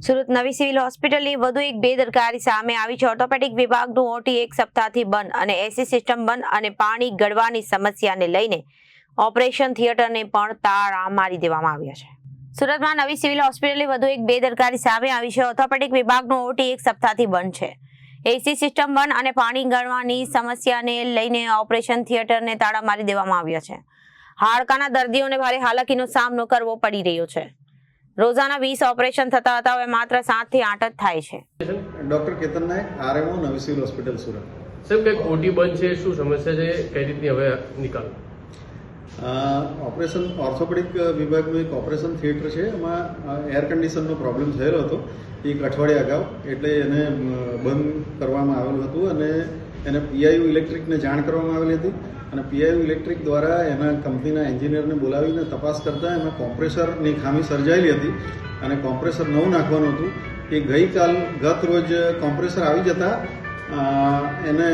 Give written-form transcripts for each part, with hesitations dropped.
સુરત નવી સિવિલ હોસ્પિટલની વધુ એક બેદરકારી સામે આવી છે। ઓર્થોપેડિક વિભાગનું ઓટી એક સપ્તાહથી બંધ અને એસી સિસ્ટમ બંધ અને પાણી ગળવાની સમસ્યાને લઈને ઓપરેશન થિયેટરને પણ તાળા મારી દેવામાં આવ્યા છે। સુરતમાં નવી સિવિલ હોસ્પિટલની વધુ એક બેદરકારી સામે આવી છે। ઓર્થોપેડિક વિભાગનું ઓટી એક સપ્તાહથી બંધ છે, એસી સિસ્ટમ બંધ અને પાણી ગળવાની સમસ્યાને લઈને ઓપરેશન થિયેટરને તાળા મારી દેવામાં આવ્યા છે। હાડકાના દર્દીઓને ભારે હાલાકીનો સામનો કરવો પડી રહ્યો છે। रोजाना 20 ऑपरेशन થતા હતા, હવે માત્ર 7 થી 8 જ થાય છે। ડોક્ટર કેતન નાયક, આરએમઓ નવી સિવિલ હોસ્પિટલ સુરત। સાહેબ, કંઈક ઓટી બંધ છે, શું સમસ્યા છે, કઈ રીતની હવે નિકાલ? ઓપરેશન ઓર્થોપેડિક વિભાગનું એક ઓપરેશન થિયેટર છે, એમાં એર કન્ડિશનનો પ્રોબ્લેમ થયેલો હતો એક અઠવાડિયા અગાઉ, એટલે એને બંધ કરવામાં આવેલું હતું અને એને પીઆઈયુ ઇલેક્ટ્રિકને જાણ કરવામાં આવેલી હતી અને પીઆઈયુ ઇલેક્ટ્રિક દ્વારા એના કંપનીના એન્જિનિયરને બોલાવીને તપાસ કરતાં એમાં કોમ્પ્રેસરની ખામી સર્જાયેલી હતી અને કોમ્પ્રેસર નવું નાખવાનું હતું। એ ગત રોજ કોમ્પ્રેસર આવી જતાં એને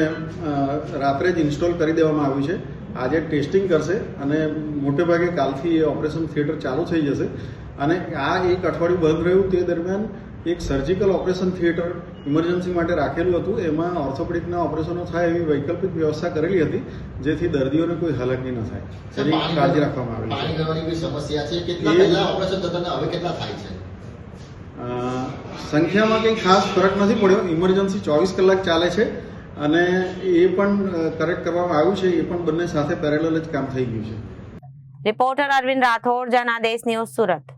રાત્રે જ ઇન્સ્ટોલ કરી દેવામાં આવ્યું છે। આજે ટેસ્ટિંગ કરશે અને મોટે ભાગે કાલથી એ ઓપરેશન થિયેટર ચાલુ થઈ જશે અને આ એક અઠવાડિયું બંધ રહ્યું તે દરમિયાન એક સર્જિકલ ઓપરેશન થિયેટર ઇમરજન્સી માટે રાખેલું હતું, એમાં ઓર્થોપેડિકના ઓપરેશનો થાય એવી વૈકલ્પિક વ્યવસ્થા કરેલી હતી, જેથી દર્દીઓને કોઈ હાલાકી ન થાય તેની કાળજી રાખવામાં આવેલી છે। સંખ્યામાં કંઈ ખાસ ફરક નથી પડ્યો। ઇમરજન્સી 24 કલાક ચાલે છે અને એ પણ કરેક્ટ કરવામાં આવ્યું છે, એ પણ બંને સાથે પેરેલલ જ કામ થઈ ગયું છે। Reporter Arvind Rathod, Janadesh news, Surat.